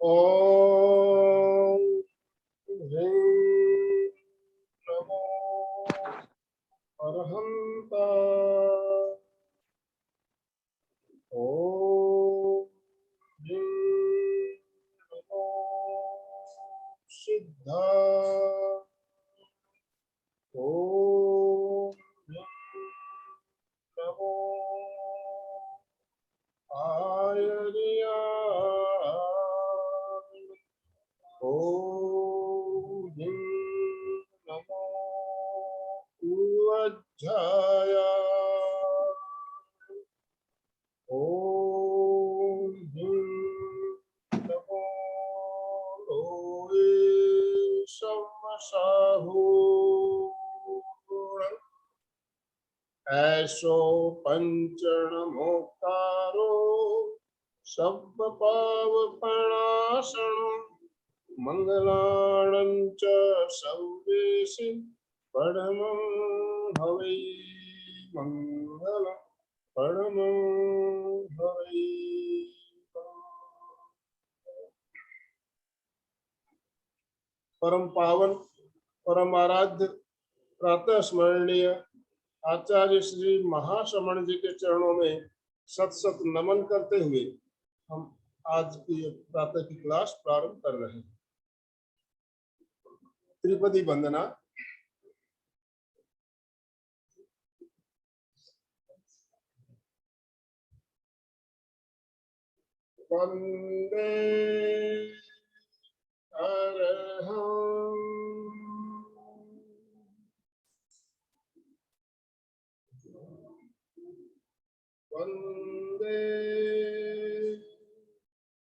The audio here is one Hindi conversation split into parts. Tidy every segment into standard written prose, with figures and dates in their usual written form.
ओम ह्रीं नमो अरहंताय। ओम ह्रीं नमो सिद्धाय। ओम ह्रीं नमो आयर्याय। ओम ह्रीं नमो ऊर्ध्वजाय। ओम ह्रीं नमो लोये शमशाहूर। ऐसो पंचणमोक्तारो सब पावपणासनो मंगलाणं च सर्वेषु परमं हवै। मंगलम् परमं हवै। परम पावन परम आराध्य प्रातः स्मरणीय आचार्य श्री महाश्रमण जी के चरणों में सत सत नमन करते हुए हम आज की प्रातः की क्लास प्रारंभ कर रहे हैं। त्रिपदी वंदना। वंदे अरहं वंदे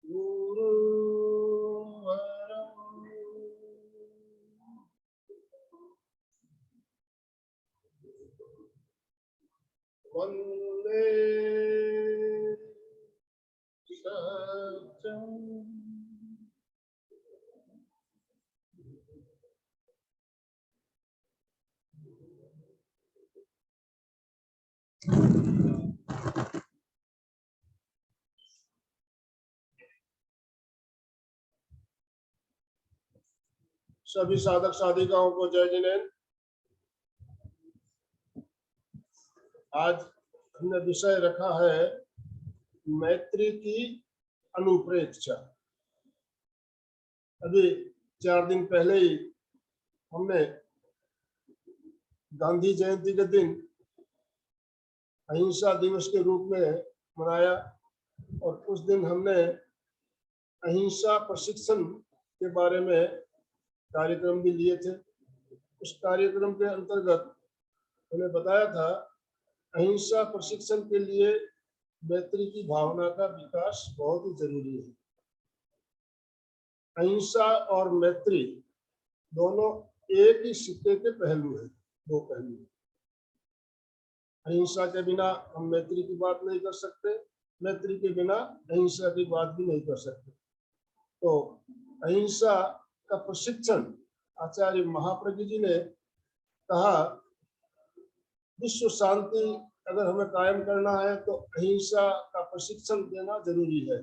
गुरुवरं वंदे सत्यम्। सभी साधक साधिकाओं को जय जिनेन्द्र। आज हमने विषय रखा है मैत्री की अनुप्रेक्षा। अभी 4 दिन पहले ही हमने गांधी जयंती के दिन अहिंसा दिवस के रूप में मनाया और उस दिन हमने अहिंसा प्रशिक्षण के बारे में कार्यक्रम भी लिए थे। उस कार्यक्रम के अंतर्गत उन्हें बताया था अहिंसा प्रशिक्षण के लिए मैत्री की भावना का विकास बहुत ही जरूरी है। अहिंसा और मैत्री दोनों एक ही सिक्के के पहलू हैं, दो पहलू। अहिंसा के बिना हम मैत्री की बात नहीं कर सकते, मैत्री के बिना अहिंसा की बात भी नहीं कर सकते। तो अहिंसा का प्रशिक्षण आचार्य महाप्रज्ञ जी ने कहा, विश्व शांति अगर हमें कायम करना है तो अहिंसा का प्रशिक्षण देना जरूरी है।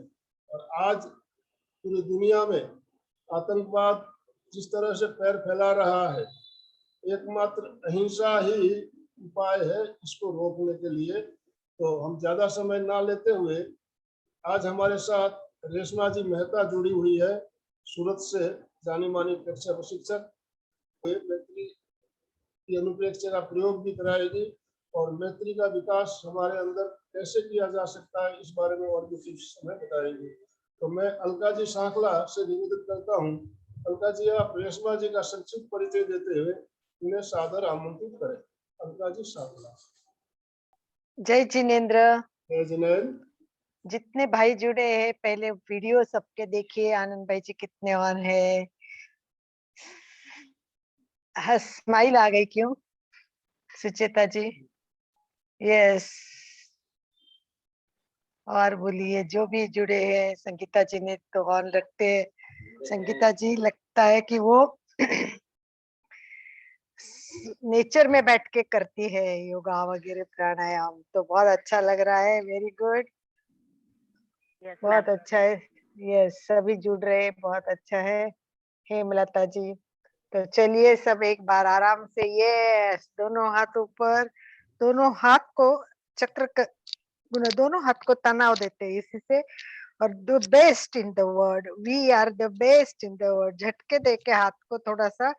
और आज पूरी दुनिया में आतंकवाद जिस तरह से पैर फैला रहा है, एकमात्र अहिंसा ही उपाय है इसको रोकने के लिए। तो हम ज्यादा समय ना लेते हुए आज हमारे साथ रेशमा जी मेहता जुड़ी हुई है, सूरत से जानी मानी प्रेक्षा प्रशिक्षक। मैत्री की अनुप्रेक्षा का प्रयोग भी कराएगी और मैत्री का विकास हमारे अंदर कैसे किया जा सकता है इस बारे में और भी कुछ समय बताएंगे। तो मैं अलका जी सांखला से निवेदन करता हूँ, अलका जी आप रेशमा जी का संक्षिप्त परिचय देते हुए उन्हें सादर आमंत्रित करें। अलका जी सांखला। जय जिनेन्द्र। जय जिनेन्द्र। जितने भाई जुड़े हैं पहले वीडियो सबके देखिए। आनंद भाई जी कितने और है, स्माइल आ गई क्यों? सुचेता जी यस। और बोलिए जो भी जुड़े हैं। संगीता जी ने तो ऑन रखते हैं। संगीता जी लगता है कि वो नेचर में बैठ के करती है योगा वगैरह प्राणायाम, तो बहुत अच्छा लग रहा है। वेरी गुड, बहुत अच्छा है। यस, सभी जुड़ रहे हैं, बहुत अच्छा है। हेमलता जी, तो चलिए सब एक बार आराम से, यस, दोनों हाथ ऊपर, दोनों हाथ को चक्र दोनों हाथ को तनाव देते हैं इसी से। और the best in the world, we are the best in the world, झटके दे के हाथ को थोड़ा सा,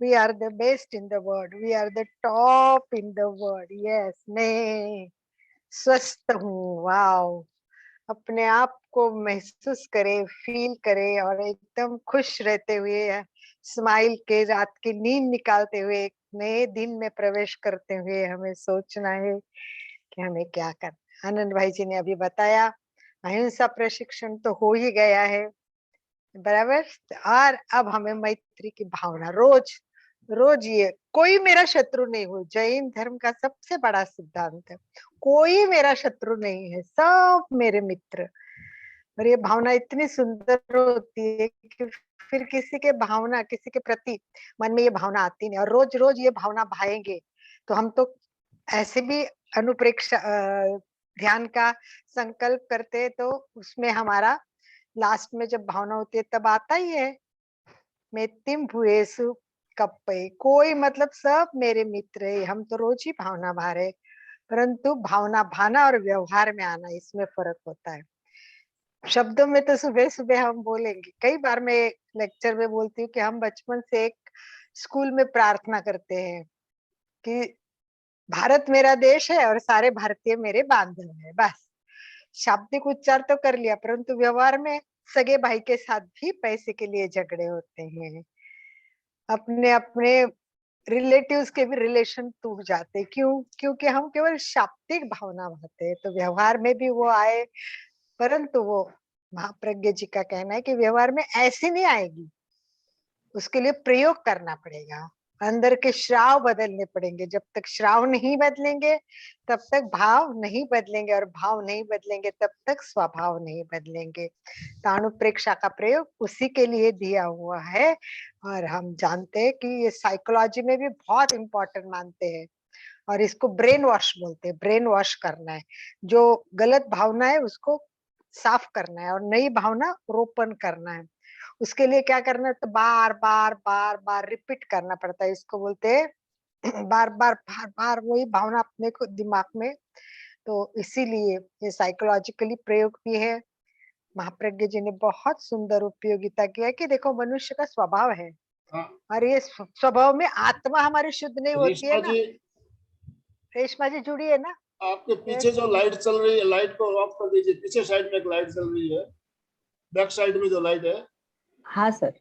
we are the best in the world, we are the top in the world, yes, मैं स्वस्थ हूँ, वाओ। अपने आप को महसूस करे, फील करे और एकदम खुश रहते हुए, स्माइल के रात की नींद निकालते हुए एक नए दिन में प्रवेश करते हुए हमें सोचना है कि हमें क्या करना। आनंद भाई जी ने अभी बताया, अहिंसा प्रशिक्षण तो हो ही गया है, बराबर। और अब हमें मैत्री की भावना रोज रोज, ये कोई मेरा शत्रु नहीं हो, जैन धर्म का सबसे बड़ा सिद्धांत है, कोई मेरा शत्रु नहीं है, सब मेरे मित्र। और ये भावना इतनी सुंदर होती है कि फिर किसी के भावना, किसी के प्रति मन में ये भावना आती नहीं, और रोज रोज ये भावना भाएंगे तो हम तो ऐसे भी अनुप्रेक्षा ध्यान का संकल्प करते हैं, तो उसमें हमारा लास्ट में जब भावना होती है तब आता ही है, मेत्तिम भूयेसु कप्पे, कोई मतलब सब मेरे मित्र है, हम तो रोज ही भावना भा रहे। परंतु भावना भाना और व्यवहार में आना, इसमें फर्क होता है। शब्दों में तो सुबह सुबह हम बोलेंगे, कई बार मैं लेक्चर में बोलती हूँ कि हम बचपन से एक स्कूल में प्रार्थना करते हैं कि भारत मेरा देश है और सारे भारतीय मेरे बांधव है, बस शाब्दिक उच्चार तो कर लिया, परंतु व्यवहार में सगे भाई के साथ भी पैसे के लिए झगड़े होते हैं, अपने अपने रिलेटिव्स के भी रिलेशन टूट जाते, क्यों? क्योंकि हम केवल शाब्दिक भावना भाते हैं, तो व्यवहार में भी वो आए। परंतु वो महाप्रज्ञ जी का कहना है कि व्यवहार में ऐसी नहीं आएगी, उसके लिए प्रयोग करना पड़ेगा, अंदर के श्राव बदलने पड़ेंगे। जब तक श्राव नहीं बदलेंगे तब तक भाव नहीं बदलेंगे, और भाव नहीं बदलेंगे तब तक स्वभाव नहीं बदलेंगे। तो अनुप्रेक्षा का प्रयोग उसी के लिए दिया हुआ है, और हम जानते हैं कि ये साइकोलॉजी में भी बहुत इंपॉर्टेंट मानते हैं, और इसको ब्रेन वॉश बोलते हैं। ब्रेन वॉश करना है, जो गलत भावना है उसको साफ करना है और नई भावना रोपण करना है। उसके लिए क्या करना है, तो बार बार बार बार रिपीट करना पड़ता है, इसको बोलते हैं बार बार वही भावना अपने को दिमाग में। तो इसीलिए ये साइकोलॉजिकली प्रयोग भी है। महाप्रज्ञ जी ने बहुत सुंदर उपयोगिता किया है कि देखो मनुष्य का स्वभाव है, हाँ, और ये स्वभाव में आत्मा हमारी शुद्ध नहीं होती है रेशमा ना। जी, रेशमा जी जुड़ी है ना? आपके पीछे यस, जो लाइट चल रही है, लाइट को ऑफ कर दीजिए। पीछे साइड में एक लाइट चल रही है, बैक साइड में जो लाइट है। हाँ सर।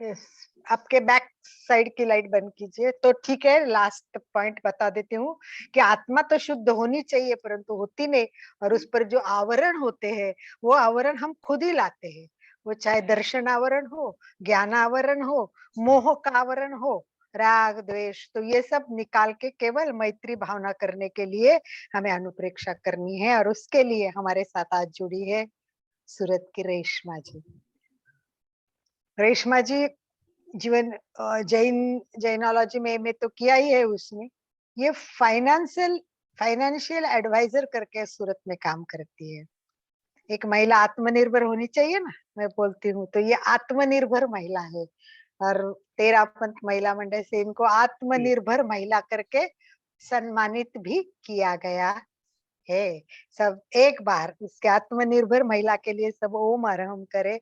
यस, आपके बैक साइड की लाइट बंद कीजिए तो ठीक है। लास्ट पॉइंट बता देती हूँ कि आत्मा तो शुद्ध होनी चाहिए, परंतु होती नहीं, और उस पर जो आवरण होते हैं वो आवरण हम खुद ही लाते हैं। वो चाहे दर्शन आवरण हो, ज्ञान आवरण हो, मोह का आवरण हो, राग द्वेष, तो ये सब निकाल के केवल मैत्री भावना करने के लिए हमें अनुप्रेक्षा करनी है। और उसके लिए हमारे साथ आज जुड़ी है सूरत की रेशमा जी। रेशमा जी जीवन जैनोलॉजी में तो किया ही है उसने। ये फाइनेंशियल एडवाइजर करके सूरत में काम करती है। एक महिला आत्मनिर्भर होनी चाहिए ना, मैं बोलती हूँ, तो ये आत्मनिर्भर महिला है। और तेरा पंथ महिला मंडल से इनको आत्मनिर्भर महिला करके सम्मानित भी किया गया है। सब एक बार उसके आत्मनिर्भर महिला के लिए सब ओम अरहम करे,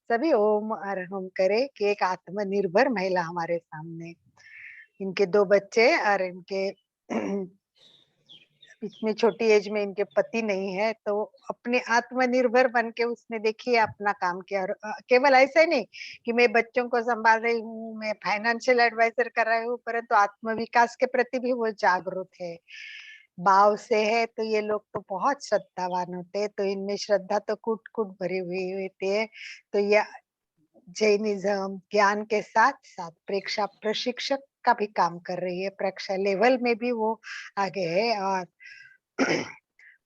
सभी ओम अरहम करे कि एक आत्मनिर्भर महिला हमारे सामने। इनके 2 बच्चे और इनके इतनी छोटी एज में इनके पति नहीं है, तो अपने आत्मनिर्भर बन के उसने देखिए अपना काम किया। और केवल ऐसा ही नहीं कि मैं बच्चों को संभाल रही हूँ, मैं फाइनेंशियल एडवाइजर कर रही हूँ, परंतु आत्म विकास के प्रति भी वो जागरूक है, भाव से है। तो ये लोग तो बहुत श्रद्धावान होते हैं, तो इनमें श्रद्धा तो कूट कूट भरी हुई होती है। तो ये जैनिज्म ज्ञान के साथ साथ प्रेक्षा प्रशिक्षक का भी काम कर रही है, प्रेक्षा लेवल में भी वो आगे है। और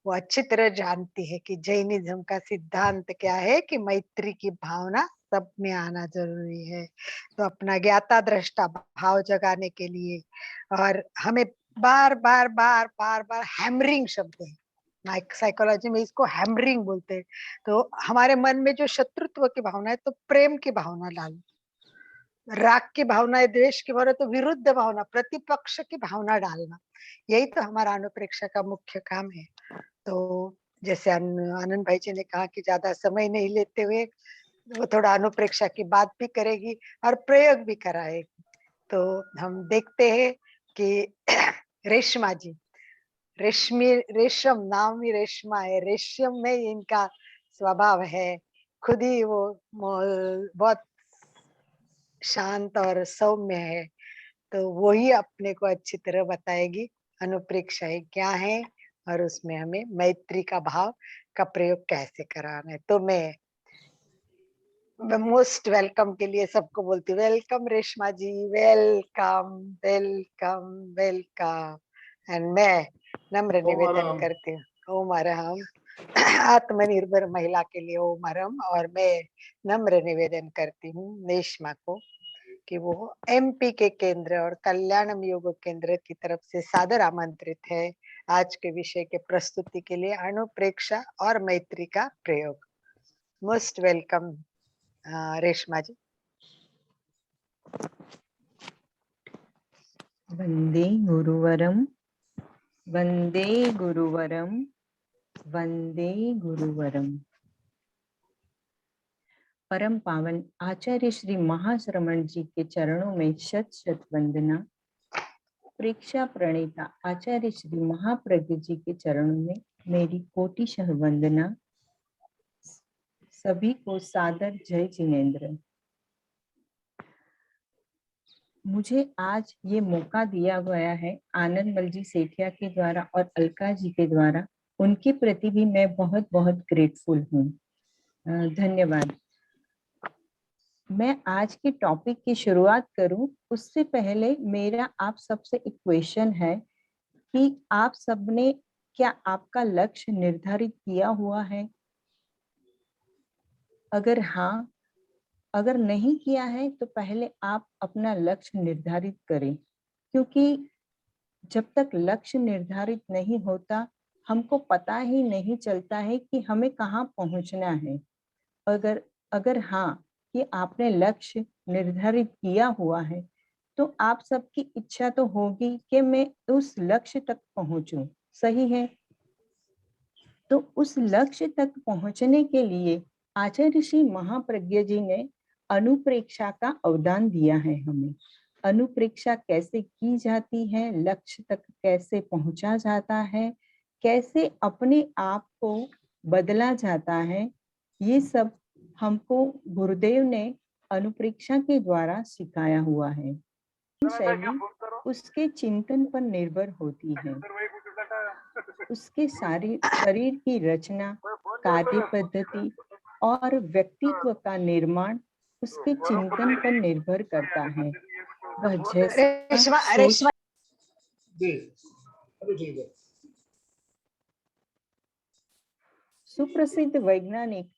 वो अच्छी तरह जानती है कि जैनिज्म का सिद्धांत क्या है, कि मैत्री की भावना सब में आना जरूरी है। तो अपना ज्ञाता दृष्टा भाव जगाने के लिए, और हमें बार बार बार बार बार हैमरिंग शब्द है, साइकोलॉजी में इसको हैमरिंग बोलते हैं। तो हमारे मन में जो शत्रुत्व की भावना है तो प्रेम की भावना डालो, राग की भावना है, द्वेष की भावना, तो विरुद्ध भावना, प्रतिपक्ष की भावना डालना, यही तो हमारा अनुप्रेक्षा का मुख्य काम है। तो जैसे आनंद भाई जी ने कहा कि ज्यादा समय नहीं लेते हुए वो थोड़ा अनुप्रेक्षा की बात भी करेगी और प्रयोग भी कराएगी। तो हम देखते हैं कि रेशमा जी, रेशमी, रेशम नाम ही रेशमा है, रेशम में इनका स्वभाव है, खुद ही वो बहुत शांत और सौम्य है। तो वही अपने को अच्छी तरह बताएगी अनुप्रेक्षाएं क्या है और उसमें हमें मैत्री का भाव का प्रयोग कैसे कराना है। तो मैं मोस्ट वेलकम के लिए सबको बोलती हूँ, welcome Reshma ji, welcome welcome welcome. And मैं नम्र ओम निवेदन आराम। करती हूँ, ओम अरहम, आत्मनिर्भर महिला के लिए ओम अरहम। और मैं नम्र निवेदन करती हूँ रेशमा को कि वो एमपी के केंद्र और कल्याणम योग केंद्र की तरफ से सादर आमंत्रित है आज के विषय के प्रस्तुति के लिए, अनुप्रेक्षा और मैत्री का प्रयोग। मोस्ट वेलकम रेशमा जी। वंदे गुरुवरम, वंदे गुरुवरम, वंदे गुरुवरम। परम पावन आचार्य श्री महाश्रमण जी के चरणों में शत शत वंदना। प्रेक्षा प्रणेता आचार्य श्री महाप्रज्ञ जी के चरणों में मेरी कोटिशः वंदना। सभी को सादर जय जिनेन्द्र। मुझे आज ये मौका दिया गया है आनंद मल जी सेठिया के द्वारा और अलका जी के द्वारा, उनके प्रति भी मैं बहुत बहुत ग्रेटफुल हूँ। धन्यवाद। मैं आज के टॉपिक की शुरुआत करूं उससे पहले मेरा आप सबसे एक क्वेश्चन है कि आप सबने क्या आपका लक्ष्य निर्धारित किया हुआ है? अगर हाँ, अगर नहीं किया है तो पहले आप अपना लक्ष्य निर्धारित करें, क्योंकि जब तक लक्ष्य निर्धारित नहीं होता हमको पता ही नहीं चलता है कि हमें कहाँ पहुंचना है। अगर हाँ कि आपने लक्ष्य निर्धारित किया हुआ है तो आप सबकी इच्छा तो होगी कि मैं उस लक्ष्य तक पहुंचूं, सही है? तो उस लक्ष्य तक पहुंचने के लिए आचार्य श्री महाप्रज्ञ जी ने अनुप्रेक्षा का अवदान दिया है हमें। अनुप्रेक्षा कैसे की जाती है, लक्ष्य तक कैसे पहुंचा जाता है, कैसे अपने आप को बदला जाता है, ये सब हमको गुरुदेव ने अनुप्रेक्षा के द्वारा सिखाया हुआ है। शैली उसके चिंतन पर निर्भर होती है, उसके सारी शरीर की रचना, कार्य पद्धति और व्यक्तित्व का निर्माण उसके चिंतन पर निर्भर करता है। वह रेशमा जैसा रेशमा जी अभी ठीक है। सुप्रसिद्ध वैज्ञानिक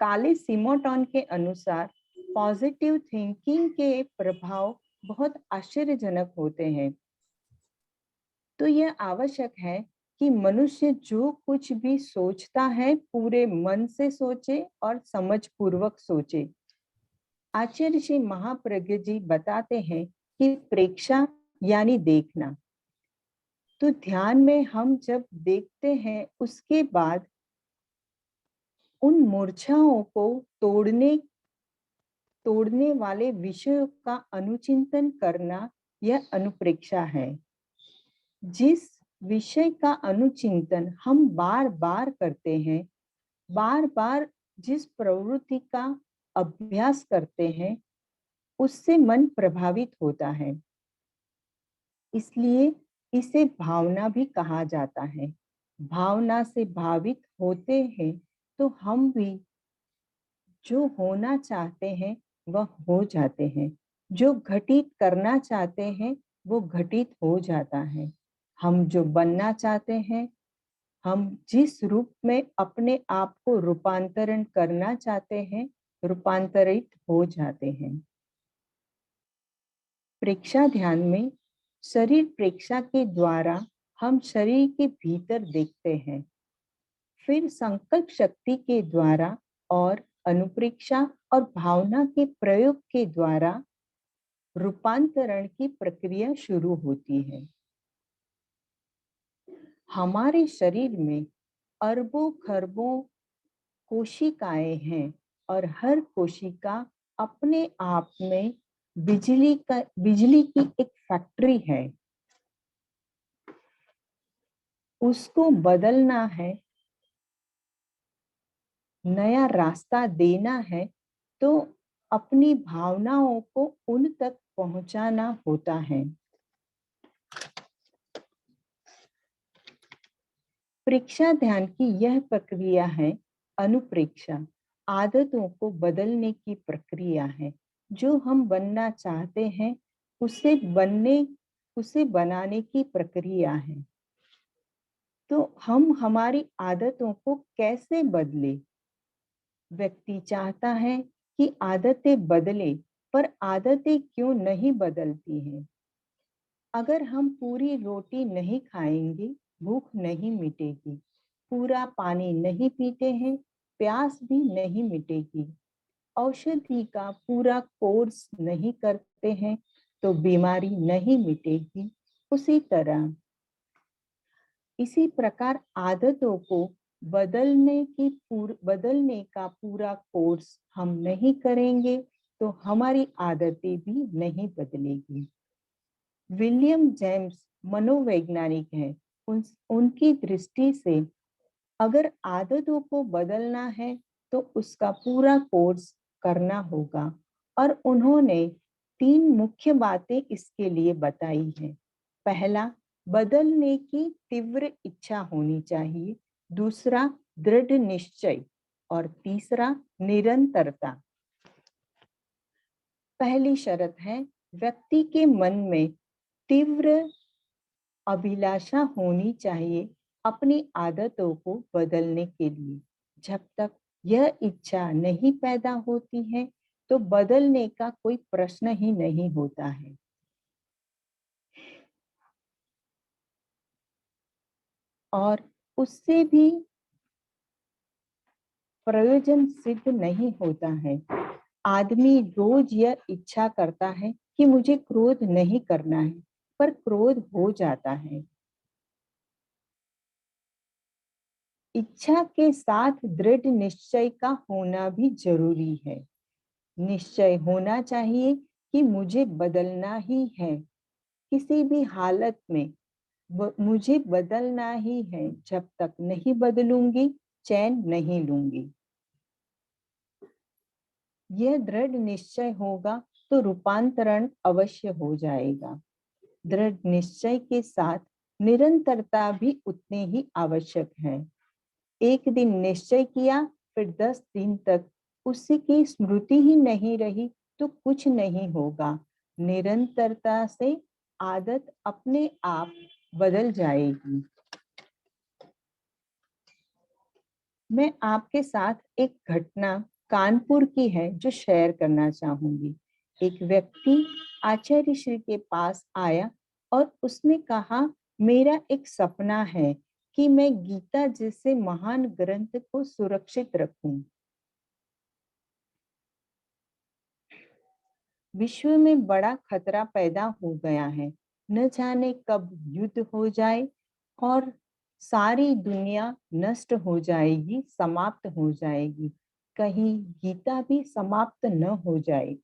काले सिमोटन के अनुसार पॉजिटिव थिंकिंग के प्रभाव बहुत आश्चर्यजनक होते हैं। तो यह आवश्यक है कि मनुष्य जो कुछ भी सोचता है पूरे मन से सोचे और समझ पूर्वक सोचे। आचार्य श्री महाप्रज्ञ जी बताते हैं कि प्रेक्षा यानी देखना। तो ध्यान में हम जब देखते हैं उसके बाद उन मूर्छाओं को तोड़ने वाले विषयों का अनुचिंतन करना, यह अनुप्रेक्षा है। जिस विषय का अनुचिंतन हम बार बार करते हैं, बार बार जिस प्रवृत्ति का अभ्यास करते हैं, उससे मन प्रभावित होता है। इसलिए इसे भावना भी कहा जाता है। भावना से भावित होते हैं तो हम भी जो होना चाहते हैं वह हो जाते हैं, जो घटित करना चाहते हैं वो घटित हो जाता है। हम जो बनना चाहते हैं, हम जिस रूप में अपने आप को रूपांतरण करना चाहते हैं, रूपांतरित हो जाते हैं। प्रेक्षा ध्यान में शरीर प्रेक्षा के द्वारा हम शरीर के भीतर देखते हैं। फिर संकल्प शक्ति के द्वारा और अनुप्रेक्षा और भावना के प्रयोग के द्वारा रूपांतरण की प्रक्रिया शुरू होती है। हमारे शरीर में अरबों खरबों कोशिकाएं हैं और हर कोशिका अपने आप में बिजली की एक फैक्ट्री है। उसको बदलना है, नया रास्ता देना है, तो अपनी भावनाओं को उन तक पहुंचाना होता है। प्रेक्षा ध्यान की यह प्रक्रिया है। अनुप्रेक्षा आदतों को बदलने की प्रक्रिया है। जो हम बनना चाहते हैं उसे बनाने की प्रक्रिया है। तो हम हमारी आदतों को कैसे बदले? व्यक्ति चाहता है कि आदतें बदले, पर आदतें क्यों नहीं बदलती हैं? अगर हम पूरी रोटी नहीं खाएंगे, भूख नहीं मिटेगी। पूरा पानी नहीं पीते हैं, प्यास भी नहीं मिटेगी। औषधि का पूरा कोर्स नहीं करते हैं, तो बीमारी नहीं मिटेगी। इसी प्रकार आदतों को बदलने का पूरा कोर्स हम नहीं करेंगे, तो हमारी आदतें भी नहीं बदलेगी। विलियम जेम्स मनोवैज्ञानिक हैं। उनकी दृष्टि से अगर आदतों को बदलना है तो उसका पूरा कोर्स करना होगा, और उन्होंने 3 मुख्य बातें इसके लिए बताई हैं। पहला, बदलने की तीव्र इच्छा होनी चाहिए। दूसरा, दृढ़ निश्चय, और तीसरा, निरंतरता। पहली शर्त है, व्यक्ति के मन में तीव्र अभिलाषा होनी चाहिए अपनी आदतों को बदलने के लिए। जब तक यह इच्छा नहीं पैदा होती है तो बदलने का कोई प्रश्न ही नहीं होता है। और उससे भी प्रयोजन सिद्ध नहीं होता है। आदमी रोज यह इच्छा करता है कि मुझे क्रोध नहीं करना है, पर क्रोध हो जाता है। इच्छा के साथ दृढ़ निश्चय का होना भी जरूरी है। निश्चय होना चाहिए कि मुझे बदलना ही है, किसी भी हालत में मुझे बदलना ही है। जब तक नहीं बदलूंगी, चैन नहीं लूंगी। यह दृढ़ निश्चय होगा तो रूपांतरण अवश्य हो जाएगा। दृढ़ निश्चय के साथ निरंतरता भी उतनी ही आवश्यक है। एक दिन निश्चय किया, फिर 10 दिन तक उसकी स्मृति ही नहीं रही तो कुछ नहीं होगा। निरंतरता से आदत अपने आप बदल जाएगी। मैं आपके साथ एक घटना कानपुर की है जो शेयर करना चाहूंगी। एक व्यक्ति आचार्य श्री के पास आया और उसने कहा, मेरा एक सपना है कि मैं गीता जैसे महान ग्रंथ को सुरक्षित रखूं। विश्व में बड़ा खतरा पैदा हो गया है। न जाने कब युद्ध हो जाए और सारी दुनिया नष्ट हो जाएगी, समाप्त हो जाएगी। कहीं गीता भी समाप्त न हो जाए।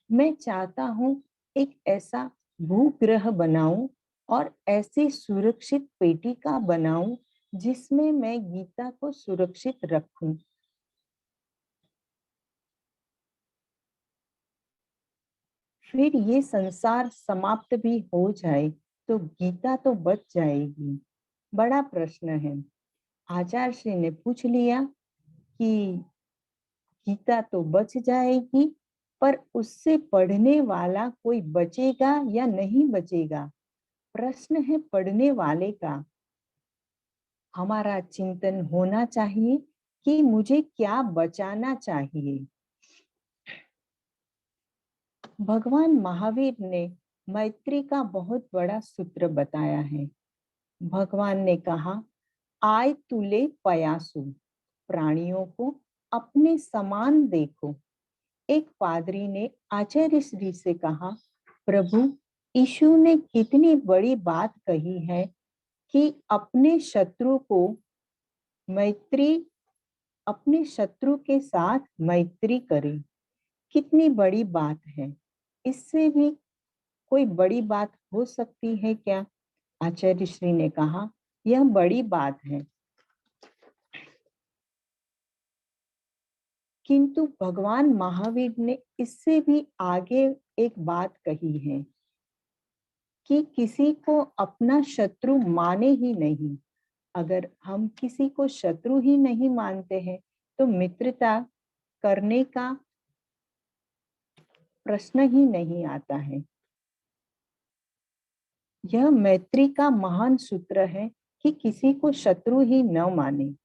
मैं चाहता हूँ एक ऐसा भूग्रह बनाऊं और ऐसी सुरक्षित पेटिका बनाऊं जिसमें मैं गीता को सुरक्षित रखूं। फिर ये संसार समाप्त भी हो जाए तो गीता तो बच जाएगी। बड़ा प्रश्न है। आचार्य श्री ने पूछ लिया कि गीता तो बच जाएगी, पर उससे पढ़ने वाला कोई बचेगा या नहीं बचेगा? प्रश्न है पढ़ने वाले का। हमारा चिंतन होना चाहिए कि मुझे क्या बचाना चाहिए। भगवान महावीर ने मैत्री का बहुत बड़ा सूत्र बताया है। भगवान ने कहा, आय तुले पयासु, प्राणियों को अपने समान देखो। एक पादरी ने आचार्य श्री से कहा, प्रभु, यीशु ने कितनी बड़ी बात कही है कि अपने शत्रु के साथ मैत्री करें। कितनी बड़ी बात है, इससे भी कोई बड़ी बात हो सकती है क्या? आचार्य श्री ने कहा, यह बड़ी बात है। किंतु भगवान महावीर ने इससे भी आगे एक बात कही है कि किसी को अपना शत्रु माने ही नहीं। अगर हम किसी को शत्रु ही नहीं मानते हैं तो मित्रता करने का प्रश्न ही नहीं आता है। यह मैत्री का महान सूत्र है कि किसी को शत्रु ही न माने।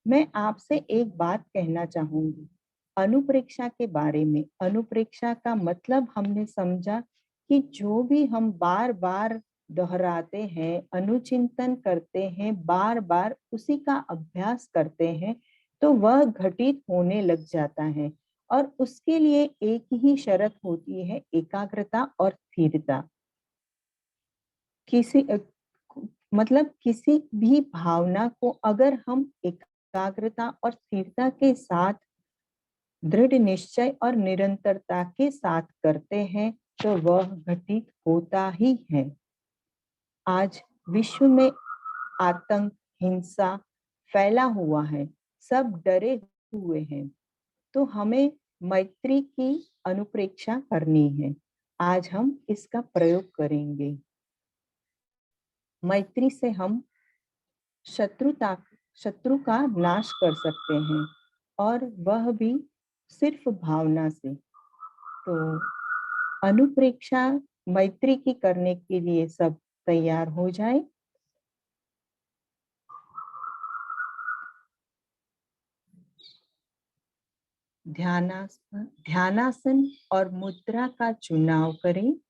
मैं आपसे एक बात कहना चाहूंगी अनुप्रेक्षा के बारे में। अनुप्रेक्षा का मतलब हमने समझा कि जो भी हम बार बार दोहराते हैं, अनुचिंतन करते हैं, बार बार उसी का अभ्यास करते हैं, तो वह घटित होने लग जाता है। और उसके लिए एक ही शर्त होती है, एकाग्रता और स्थिरता। मतलब किसी भी भावना को अगर हम एकाग्रता और स्थिरता के साथ, दृढ़ निश्चय और निरंतरता के साथ करते हैं तो वह घटित होता ही है। आज विश्व में आतंक, हिंसा फैला हुआ है, सब डरे हुए हैं, तो हमें मैत्री की अनुप्रेक्षा करनी है। आज हम इसका प्रयोग करेंगे। मैत्री से हम शत्रु का नाश कर सकते हैं, और वह भी सिर्फ भावना से। तो अनुप्रेक्षा मैत्री की करने के लिए सब तैयार हो जाए। ध्यानासन और मुद्रा का चुनाव करें।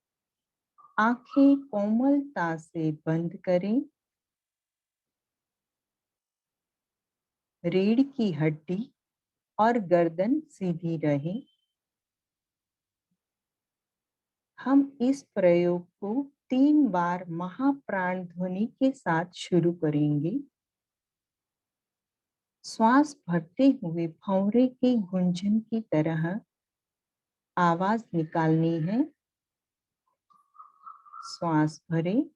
आंखें कोमलता से बंद करें। रीढ़ की हड्डी और गर्दन सीधी रहे। हम इस प्रयोग को 3 बार महाप्राण ध्वनि के साथ शुरू करेंगे। श्वास भरते हुए भंवरे के गुंजन की तरह आवाज निकालनी है। श्वास भरे।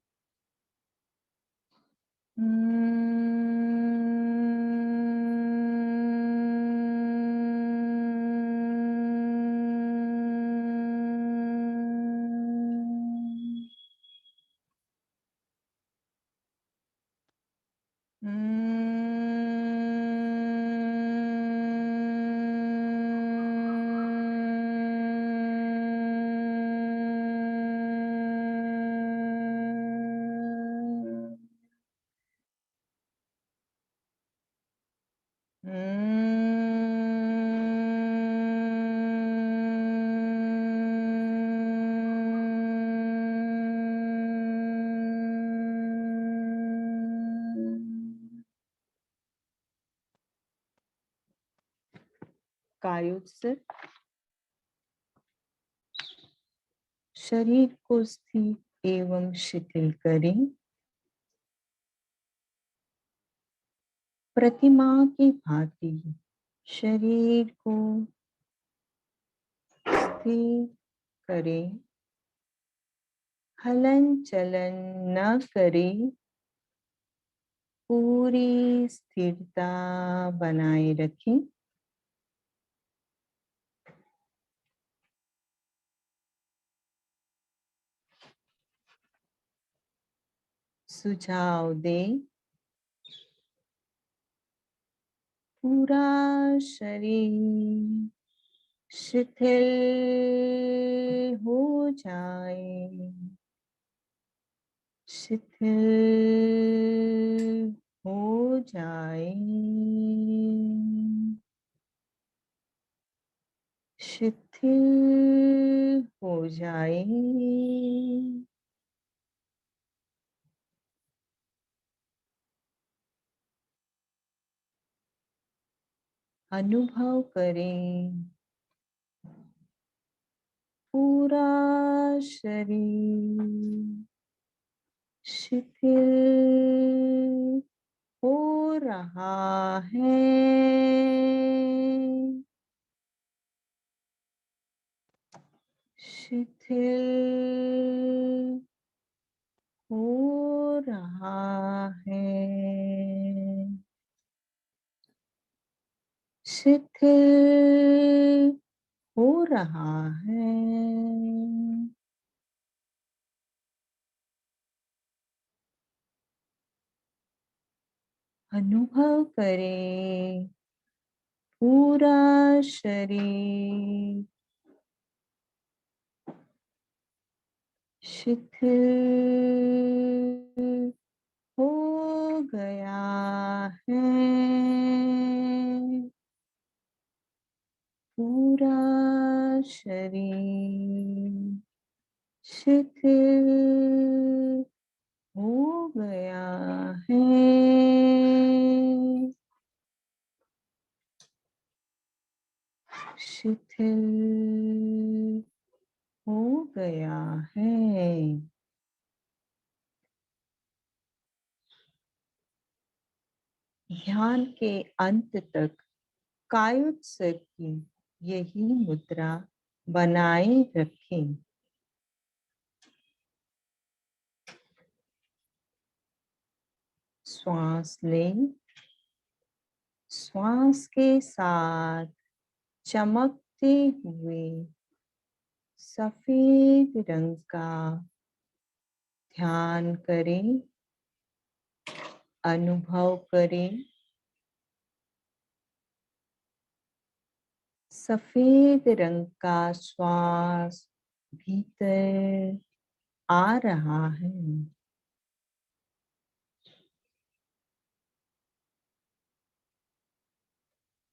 कायोत्सर्ग। शरीर को स्थिर एवं शिथिल करें। प्रतिमा की भांति शरीर को स्थिर करें। हलन चलन न करें। पूरी स्थिरता बनाए रखें। सुझाव दें। पूरा शरीर शिथिल हो जाए। शिथिल हो जाए। शिथिल हो जाए। अनुभव करें पूरा शरीर शिथिल हो रहा है। शिथिल हो रहा है। शिथिल हो रहा है। अनुभव करें पूरा शरीर शिथिल हो गया है। पूरा शरीर शिथिल हो गया है। शिथिल हो गया है। ध्यान के अंत तक कायोत्सव की यही मुद्रा बनाए रखें। श्वास लें। श्वास के साथ चमकते हुए सफेद रंग का ध्यान करें। अनुभव करें सफेद रंग का श्वास भीतर आ रहा है।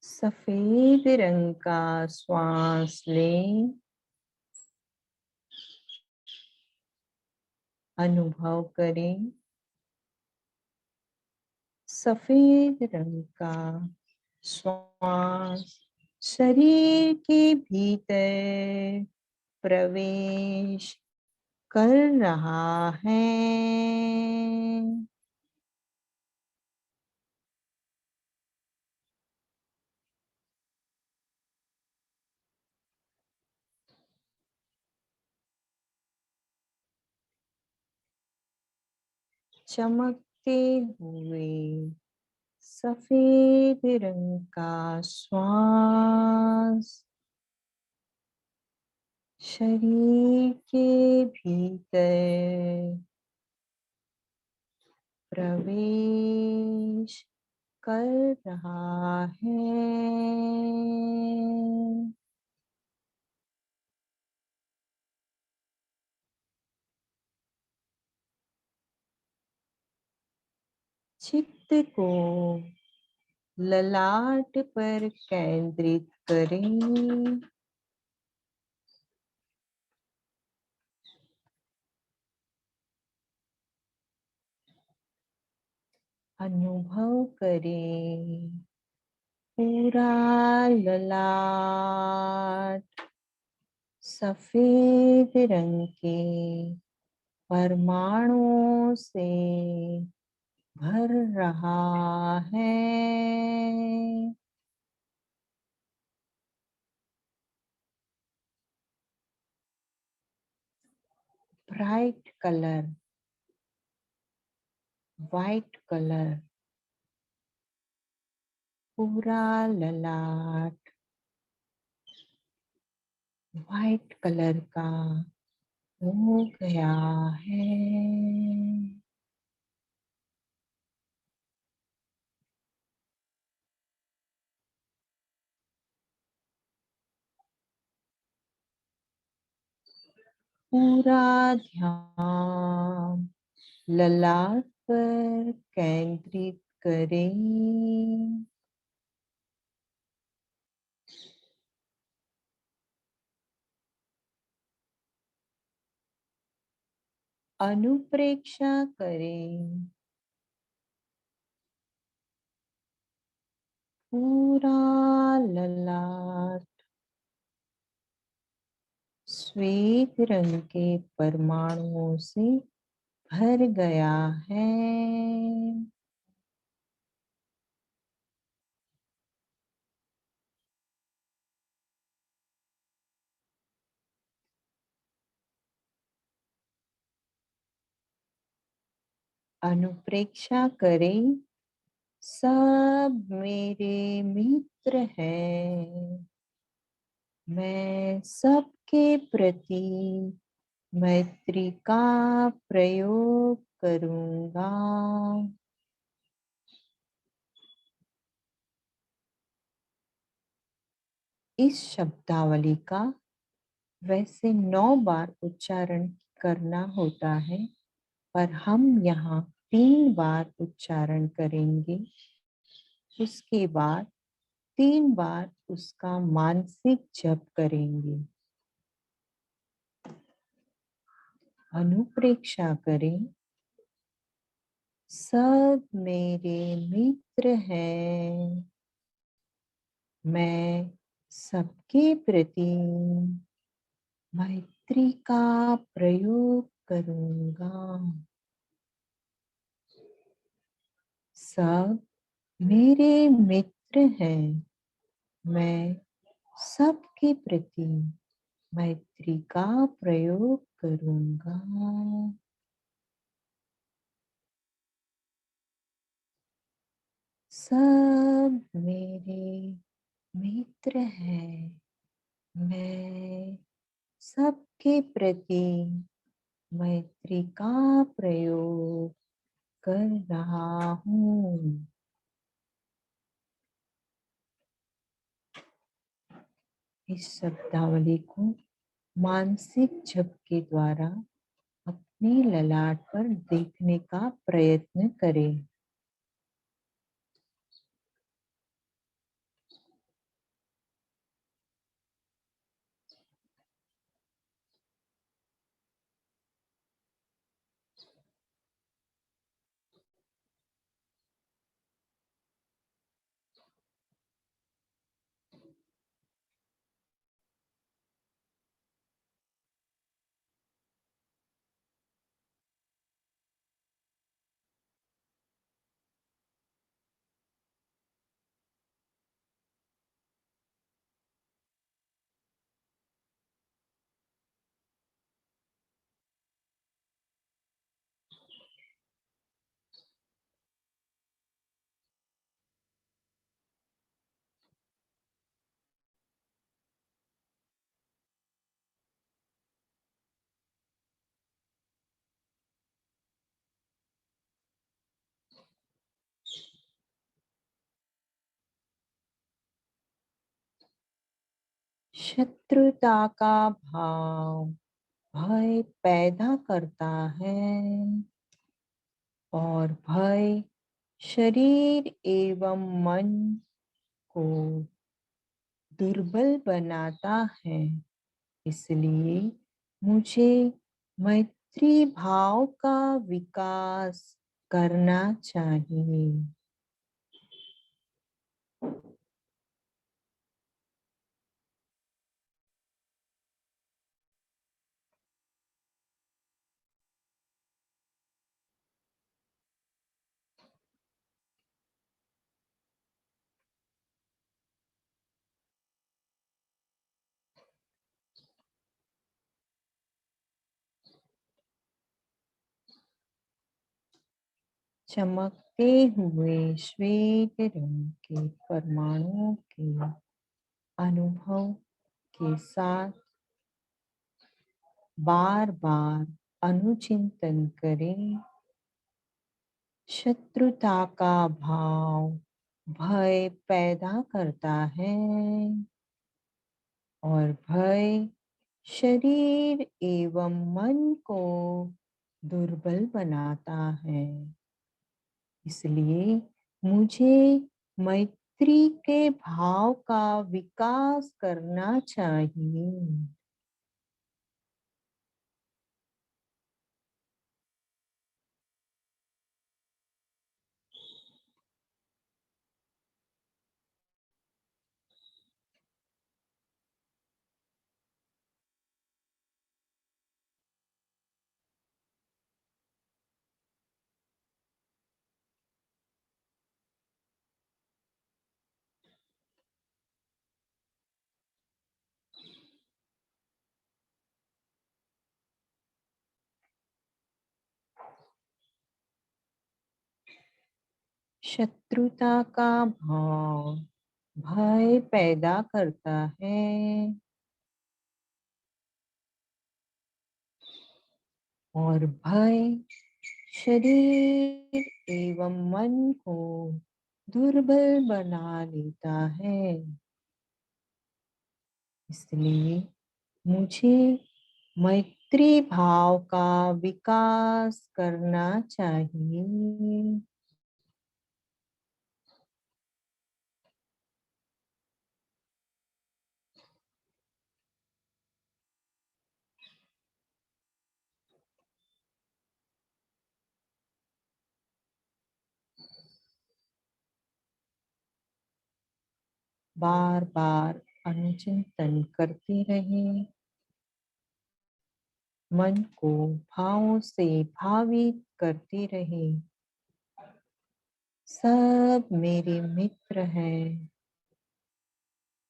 सफेद रंग का श्वास लें। अनुभव करें सफेद रंग का श्वास शरीर के भीतर प्रवेश कर रहा है। चमकते हुए सफेद रंग का श्वास शरीर के भीतर प्रवेश कर रहा है। चित्त को ललाट पर केंद्रित करें। अनुभव करें पूरा ललाट सफेद रंग के परमाणुओं से भर रहा है। ब्राइट कलर, वाइट कलर, पूरा ललाट वाइट कलर का हो गया है। पूरा ध्यान ललाट पर केंद्रित करें। अनुप्रेक्षा करें पूरा श्वेत रंग के परमाणुओं से भर गया है। अनुप्रेक्षा करें, सब मेरे मित्र हैं। मैं सबके प्रति मैत्री का प्रयोग करूंगा। इस शब्दावली का वैसे 9 बार उच्चारण करना होता है, पर हम यहाँ 3 बार उच्चारण करेंगे। उसके बाद 3 बार उसका मानसिक जप करेंगे। अनुप्रेक्षा करें, सब मेरे मित्र हैं। मैं सबके प्रति मैत्री का प्रयोग करूंगा। सब मेरे मित्र हैं। मैं सबके प्रति मैत्री का प्रयोग करूंगा। सब मेरे मित्र हैं। मैं सबके प्रति मैत्री का प्रयोग कर रहा हूँ। इस शब्दावली को मानसिक जप के द्वारा अपने ललाट पर देखने का प्रयत्न करें। शत्रुता का भाव भय पैदा करता है और भय शरीर एवं मन को दुर्बल बनाता है। इसलिए मुझे मैत्री भाव का विकास करना चाहिए। चमकते हुए श्वेत रंग के परमाणुओं के अनुभव के साथ बार बार अनुचिंतन करें। शत्रुता का भाव भय पैदा करता है और भय शरीर एवं मन को दुर्बल बनाता है। इसलिए मुझे मैत्री के भाव का विकास करना चाहिए। शत्रुता का भाव भय पैदा करता है और भय शरीर एवं मन को दुर्बल बना देता है। इसलिए मुझे मैत्री भाव का विकास करना चाहिए। बार बार अनुचिंतन करते रहें, मन को भावों से भावित करते रहें। सब मेरे मित्र हैं।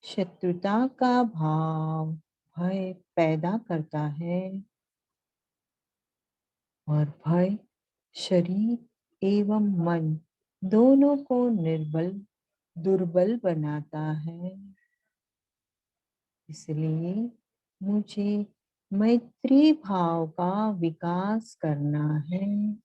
शत्रुता का भाव भय पैदा करता है और भय शरीर एवं मन दोनों को दुर्बल बनाता है। इसलिए मुझे मैत्री भाव का विकास करना है।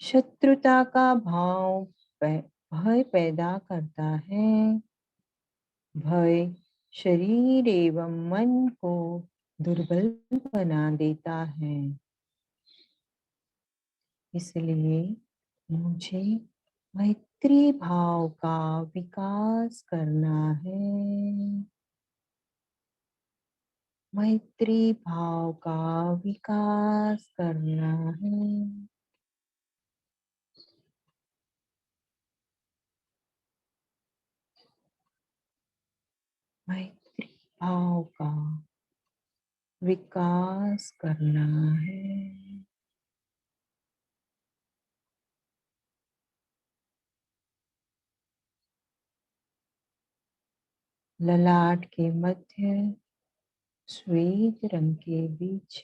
शत्रुता का भाव भय पैदा करता है। भय शरीर एवं मन को दुर्बल बना देता है। इसलिए मुझे मैत्री भाव का विकास करना है। मैत्री भाव का विकास करना है। मैत्री भाव का विकास करना है। ललाट के मध्य श्वेत रंग के बीच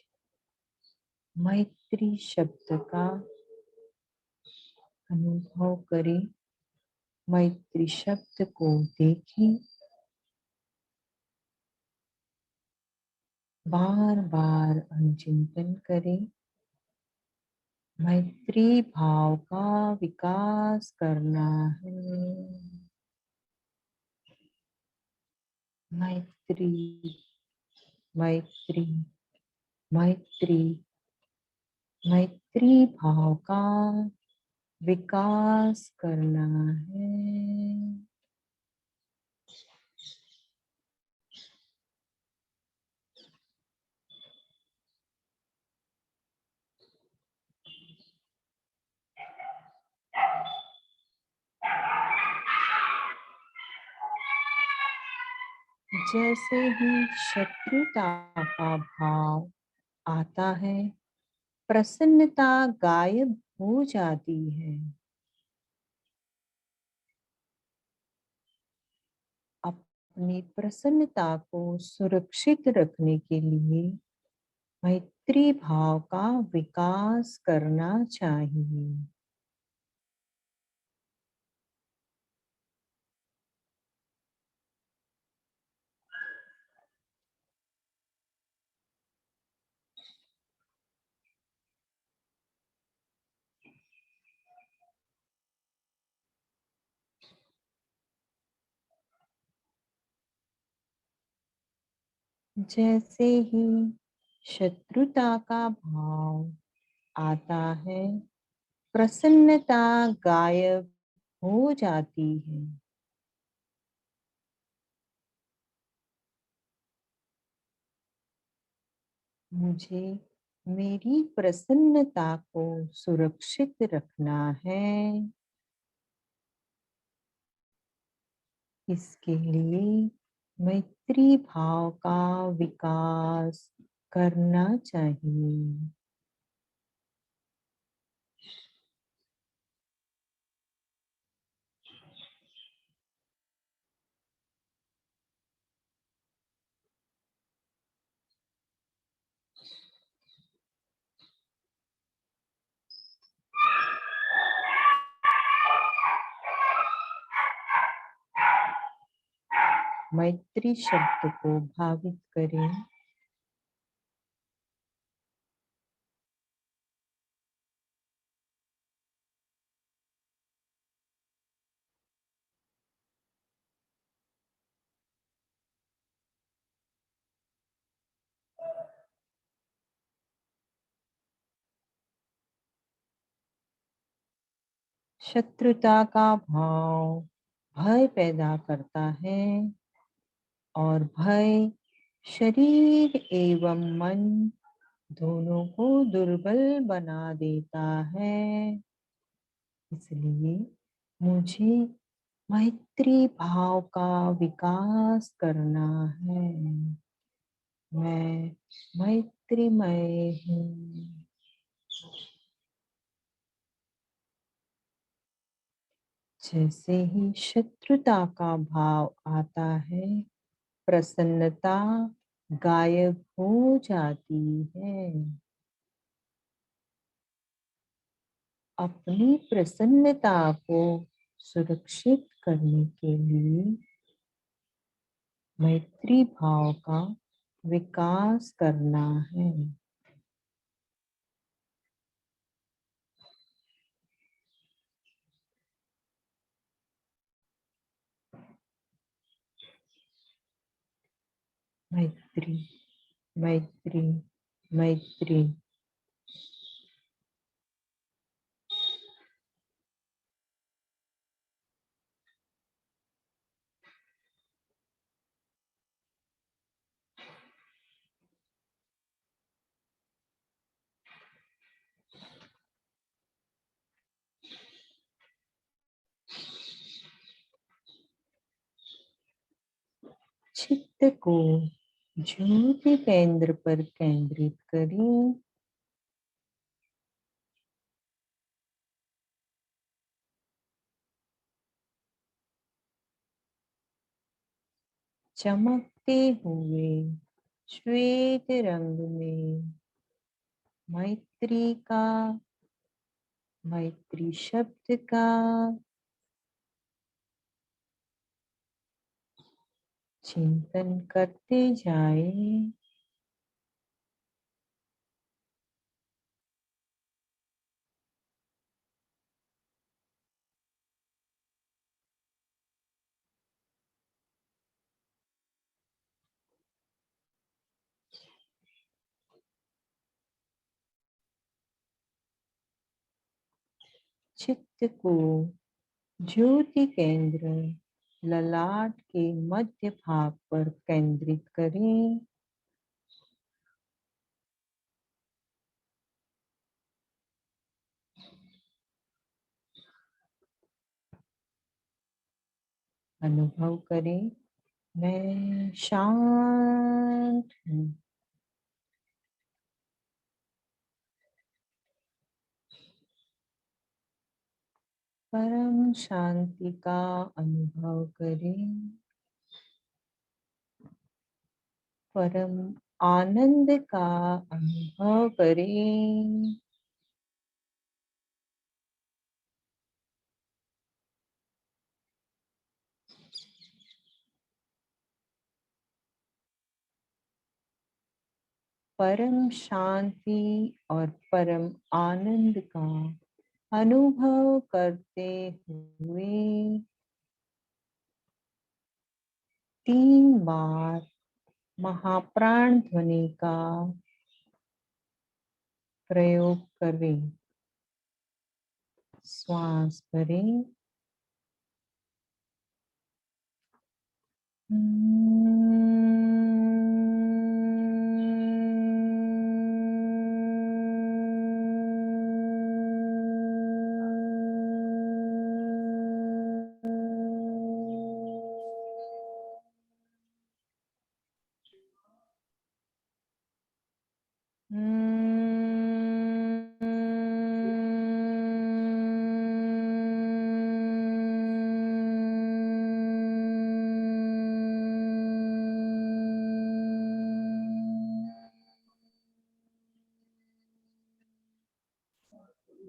मैत्री शब्द का अनुभव करें। मैत्री शब्द को देखें। बार बार अनुचिंतन करें। मैत्री भाव का विकास करना है। मैत्री मैत्री मैत्री मैत्री भाव का विकास करना है। जैसे ही शत्रुता का भाव आता है, प्रसन्नता गायब हो जाती है। अपनी प्रसन्नता को सुरक्षित रखने के लिए मैत्री भाव का विकास करना चाहिए। जैसे ही शत्रुता का भाव आता है, प्रसन्नता गायब हो जाती है। मुझे मेरी प्रसन्नता को सुरक्षित रखना है। इसके लिए मैत्री भाव का विकास करना चाहिए। मैत्री शब्द को भावित करें। शत्रुता का भाव भय पैदा करता है और भय शरीर एवं मन दोनों को दुर्बल बना देता है। इसलिए मुझे मैत्री भाव का विकास करना है। मैं मैत्रीमय हूँ। जैसे ही शत्रुता का भाव आता है, प्रसन्नता गायब हो जाती है। अपनी प्रसन्नता को सुरक्षित करने के लिए मैत्री भाव का विकास करना है। मैत्री मैत्री मैत्री। चित्त को ज्योति केंद्र पर केंद्रित करें। चमकते हुए श्वेत रंग में मैत्री का, मैत्री शब्द का चिंतन करते जाएं। चित्त को ज्योति केंद्र ललाट के मध्य भाग पर केंद्रित करें। अनुभव करें, मैं शांत हूँ। परम शांति का अनुभव करें। परम आनंद का अनुभव करें। परम शांति और परम आनंद का अनुभव करते हुए 3 बार महाप्राण ध्वनि का प्रयोग करें। श्वास भरें। दो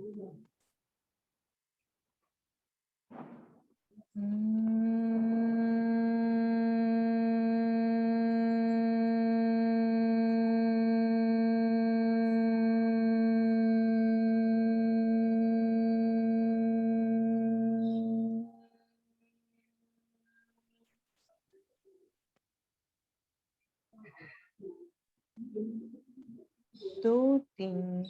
तीन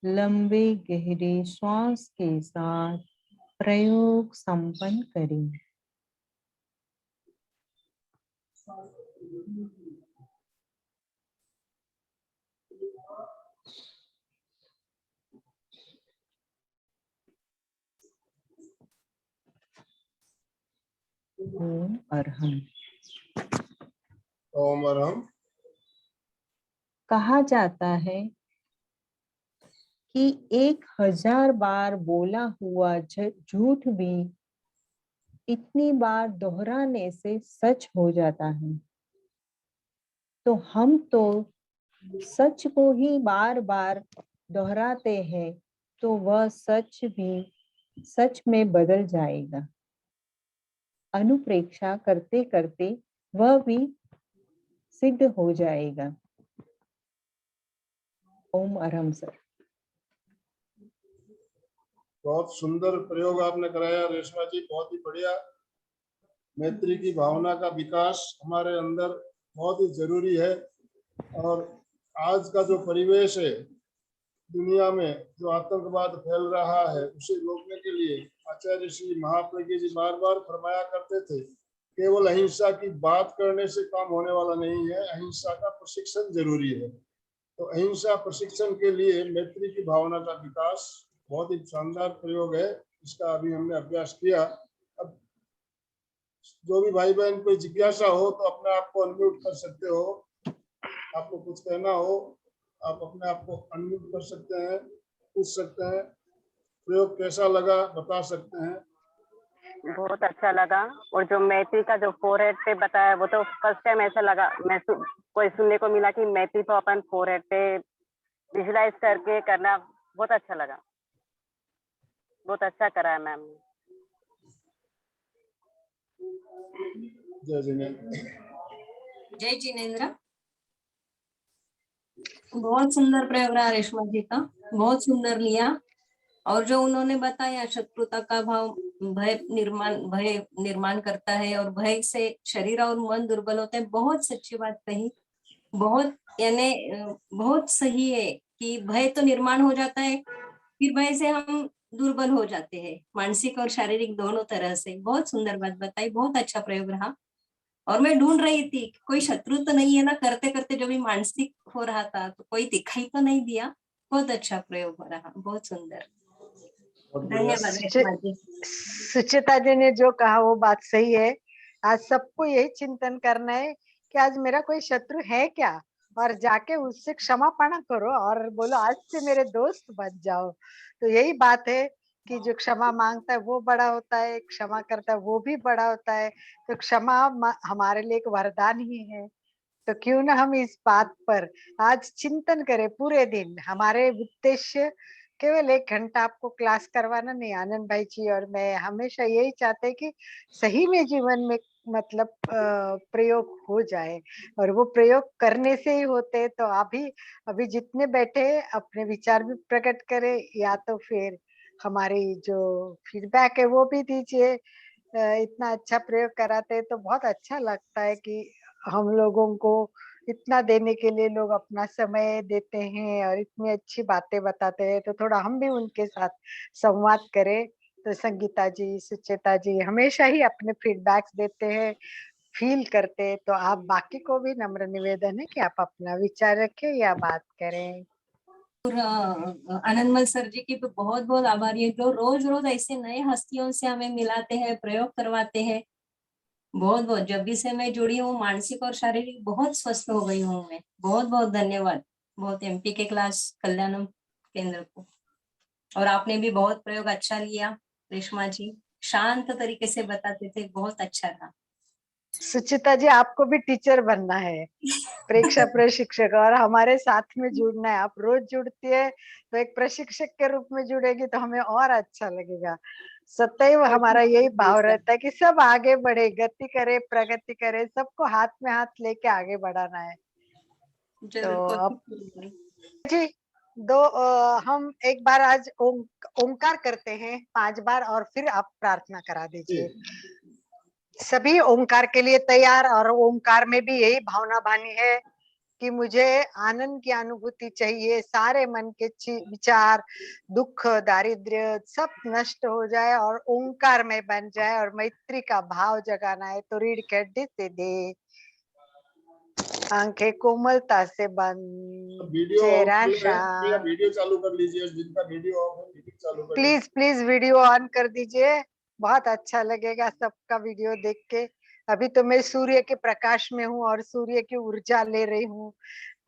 लंबे गहरे श्वास के साथ प्रयोग संपन्न करें। ओम अरहम। ओम अरहम। कहा जाता है कि 1000 बार बोला हुआ झूठ भी इतनी बार दोहराने से सच हो जाता है। तो हम तो सच को ही बार बार दोहराते हैं, तो वह सच भी सच में बदल जाएगा। अनुप्रेक्षा करते करते वह भी सिद्ध हो जाएगा। ओम अरहम सर। बहुत सुंदर प्रयोग आपने कराया रेशमा जी, बहुत ही बढ़िया। मैत्री की भावना का विकास हमारे अंदर बहुत ही जरूरी है। और आज का जो परिवेश है दुनिया में, जो आतंकवाद फैल रहा है, उसे रोकने के लिए आचार्य श्री महाप्रज्ञ जी बार बार फरमाया करते थे, केवल अहिंसा की बात करने से काम होने वाला नहीं है, अहिंसा का प्रशिक्षण जरूरी है। तो अहिंसा प्रशिक्षण के लिए मैत्री की भावना का विकास बहुत ही शानदार प्रयोग है। इसका अभी हमने अभ्यास किया। अब जो भी भाई बहन कोई जिज्ञासा हो तो अपने आप को अनम्यूट कर सकते हो। आपको कुछ कहना हो आप अपने आप को अनम्यूट कर सकते हैं, पूछ सकते हैं। प्रयोग कैसा लगा बता सकते हैं। बहुत अच्छा लगा। और जो मैत्री का जो फोरहेड पे बताया वो तो फर्स्ट टाइम ऐसा लगा, कोई सुनने को मिला कि मैत्री तो अपन फोरहेड पे विजुलाइज करके करना। बहुत अच्छा लगा, बहुत अच्छा कराया मैम ने। जय जिनेंद्र। जय जिनेंद्र। बहुत सुंदर प्रयोग रहा रेशमा जी का, बहुत सुंदर लिया। और जो उन्होंने बताया शत्रुता का भाव भय निर्माण करता है और भय से शरीर और मन दुर्बल होते हैं, बहुत सच्ची बात कही। बहुत यानी बहुत सही है कि भय तो निर्माण हो जाता है, फिर भय से हम दुर्बल हो जाते हैं, मानसिक और शारीरिक दोनों तरह से। बहुत सुंदर बात बताई, बहुत अच्छा प्रयोग रहा। और मैं ढूंढ रही थी कोई शत्रु तो नहीं है ना, करते करते जो भी मानसिक हो रहा था तो कोई दिखाई तो नहीं दिया। बहुत अच्छा प्रयोग हो रहा, बहुत सुंदर। धन्यवाद रेशमा जी। सुचिता जी ने जो कहा वो बात सही है। आज सबको यही चिंतन करना है कि आज मेरा कोई शत्रु है क्या, और जाके उससे क्षमापण करो और बोलो आज से मेरे दोस्त बन जाओ। तो यही बात है कि जो क्षमा मांगता है वो बड़ा होता है, क्षमा करता है वो भी बड़ा होता है। तो क्षमा हमारे लिए एक वरदान ही है। तो क्यों ना हम इस बात पर आज चिंतन करें पूरे दिन। हमारे उद्देश्य केवल 1 घंटा आपको क्लास करवाना नहीं, आनंद भाई जी और मैं हमेशा यही चाहते हैं कि सही में जीवन में मतलब प्रयोग हो जाए, और वो प्रयोग करने से ही होते हैं। तो अभी जितने बैठे अपने विचार भी प्रकट करें, या तो फिर हमारी जो फीडबैक है वो भी दीजिए। इतना अच्छा प्रयोग कराते हैं तो बहुत अच्छा लगता है कि हम लोगों को इतना देने के लिए लोग अपना समय देते हैं और इतनी अच्छी बातें बताते हैं। तो थोड़ा हम भी उनके साथ संवाद करें। तो संगीता जी, सुचेता जी हमेशा ही अपने फीडबैक्स देते हैं, फील करते हैं। तो आप बाकी को भी नम्र निवेदन है कि आप अपना विचार रखें या बात करें। आनंदमल सर जी की तो बहुत बहुत आभारी है, जो रोज रोज ऐसे नए हस्तियों से हमें मिलाते हैं, प्रयोग करवाते हैं। बहुत बहुत, जब भी से मैं जुड़ी हूँ मानसिक और शारीरिक बहुत स्वस्थ हो गई हूँ मैं। बहुत बहुत धन्यवाद, बहुत एमपी के क्लास कल्याणम केंद्र को। और आपने भी बहुत प्रयोग अच्छा लिया रेशमा जी, शांत तरीके से बताते थे, बहुत अच्छा था। सुचिता जी, आपको भी टीचर बनना है, प्रेक्षा प्रशिक्षक, और हमारे साथ में जुड़ना है। आप रोज जुड़ती है तो एक प्रशिक्षक के रूप में जुड़ेगी तो हमें और अच्छा लगेगा। सदैव हमारा यही भाव रहता है कि सब आगे बढ़े, गति करे, प्रगति करे, सबको हाथ में हाथ लेके आगे बढ़ाना है। जरूर तो अब कोशिश जी हम एक बार आज ओंकार करते हैं 5 बार, और फिर आप प्रार्थना करा दीजिए। सभी ओंकार के लिए तैयार, और ओंकार में भी यही भावना बानी है कि मुझे आनंद की अनुभूति चाहिए, सारे मन के विचार, दुख, दारिद्र्य सब नष्ट हो जाए और ओंकार में बन जाए, और मैत्री का भाव जगाना है। तो रीढ़ की हड्डी से दे, आंखें कोमलता से बंद, वीडियो चेहरा ऑफ है, शांत। वीडियो चालू कर लीजिए, जिनका वीडियो ऑफ है वीडियो चालू कर लीजिए। प्लीज प्लीज वीडियो ऑन कर दीजिए, बहुत अच्छा लगेगा सबका वीडियो देख के। अभी तो मैं सूर्य के प्रकाश में हूँ और सूर्य की ऊर्जा ले रही हूँ,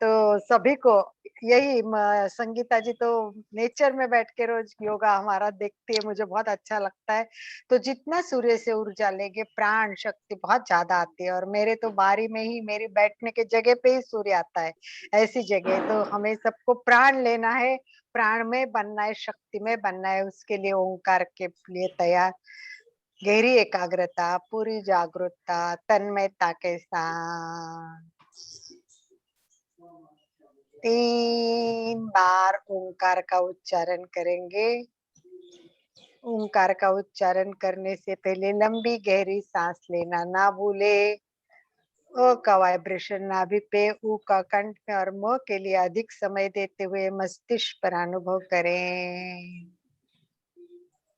तो सभी को यही संगीता जी तो नेचर में बैठ के रोज योगा हमारा देखती है, मुझे बहुत अच्छा लगता है। तो जितना सूर्य से ऊर्जा लेंगे प्राण शक्ति बहुत ज्यादा आती है, और मेरे तो बारी में ही मेरी बैठने के जगह पे ही सूर्य आता है, ऐसी जगह। तो हमें सबको प्राण लेना है, प्राण में बनना है, शक्ति में बनना है, उसके लिए ओंकार के लिए तैयार। गहरी एकाग्रता, पूरी जागरूकता, तन्मयता के साथ 3 बार ओंकार का उच्चारण करेंगे। ओंकार का उच्चारण करने से पहले लंबी गहरी सांस लेना ना भूले। अ का वाइब्रेशन नाभि पे, उ का कंठ में, और म के लिए अधिक समय देते हुए मस्तिष्क पर अनुभव करें।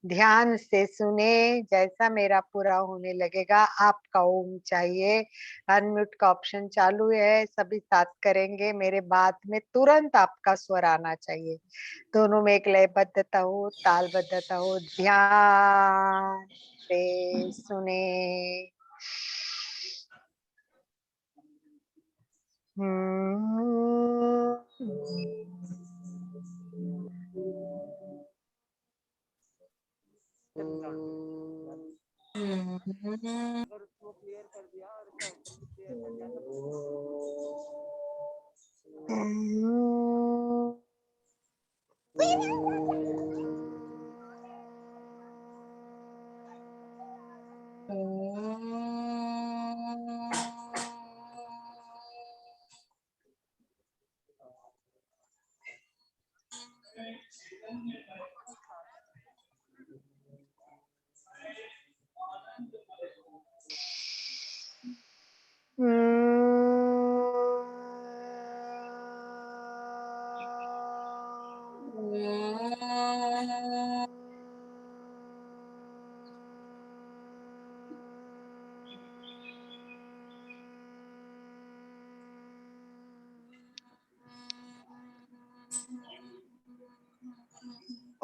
ध्यान से सुने, जैसा मेरा पूरा होने लगेगा आपका ओम चाहिए। अनम्यूट का ऑप्शन चालू है, सभी साथ करेंगे, मेरे बाद में तुरंत आपका स्वर आना चाहिए। दोनों में एक लयबद्धता हो, तालबद्धता हो। ध्यान से सुने।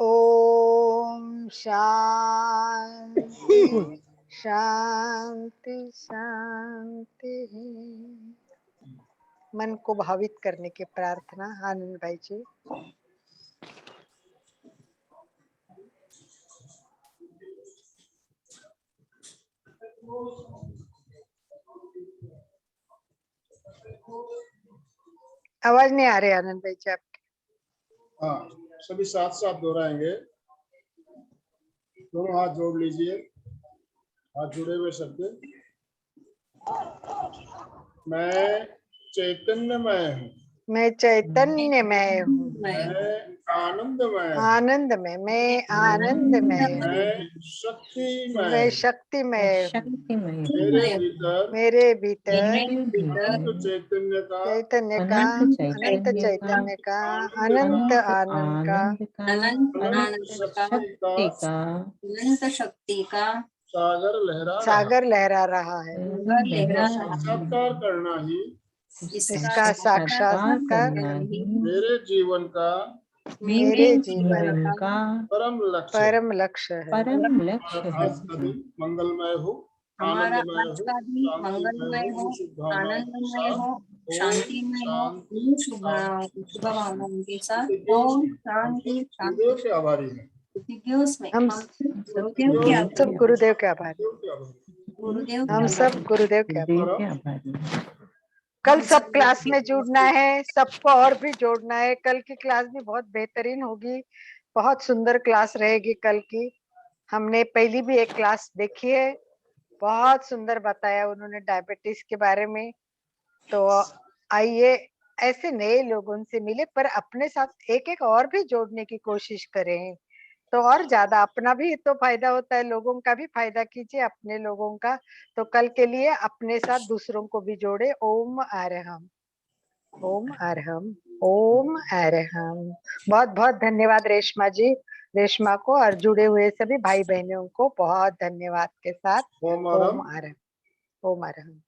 ओम शांति शांति शांति। मन को भावित करने की प्रार्थना। आनंद भाई जी। आवाज नहीं आ रही आनंद भाई जी आपकी। हाँ, सभी साथ साथ दोहराएंगे। दोनों हाथ जोड़ लीजिए, हाथ जुड़े हुए सबके। मैं चैतन्यमय हूँ, मैं चैतन्यमय हूँ, मैं आनंदमय हूँ, आनंद में, मैं आनंद में, मैं शक्तिमय मैं हूँ। शक्तिमय हूँ। शक्तिमय मेरे भीतर मेरे भीतर अनंत चैतन्य का, चैतन्य का, अनंत चैतन्य का, अनंत आनंद का, आनंद का, अनंत अनंत आनंद शक्ति का अनंत शक्ति का सागर लहरा रहा सागर लहरा रहा है। लहरा रहा है। साक्षात्कार करना ही इसका साक्षात्कार मेरे जीवन का मेरे जीवन जीवन का का परम लक्ष्य है। परम लक्ष्य है। परम लक्ष्य हमारा है। आज का दिन मंगलमय हो, हमारा आनंदमय आज हो, का दिन शांतिमय मंगलमय हो, हो, शुभ भावनाओं के आनंदमय साथ। हो, ओम शांतिमय हो, शांति शुभ शांति शुभ भावनाओं के साथ। गुरुदेव ओम हम शांति सब गुरुदेव शांति। के आभारी हैं। गुरुदेव में हम हम गुरुदेव के सब गुरुदेव के आभार। गुरुदेव के आभारी हैं। गुरुदेव हम के सब गुरुदेव के आभारी। गुरुदेव के आभारी हैं। कल सब क्लास में जुड़ना है, सबको और भी जोड़ना है। कल की क्लास भी बहुत बेहतरीन होगी, बहुत सुंदर क्लास रहेगी कल की। हमने पहली भी एक क्लास देखी है, बहुत सुंदर बताया उन्होंने डायबिटीज के बारे में। तो आइए ऐसे नए लोगों से मिले, पर अपने साथ एक एक और भी जोड़ने की कोशिश करें, तो और ज्यादा अपना भी तो फायदा होता है, लोगों का भी फायदा कीजिए, अपने लोगों का। तो कल के लिए अपने साथ दूसरों को भी जोड़े। ओम अरहम, ओम अरहम, ओम अरहम। बहुत बहुत धन्यवाद रेशमा जी, रेशमा को और जुड़े हुए सभी भाई बहनों को बहुत धन्यवाद के साथ। ओम ओम अरहम। अरहम, ओम अरहम।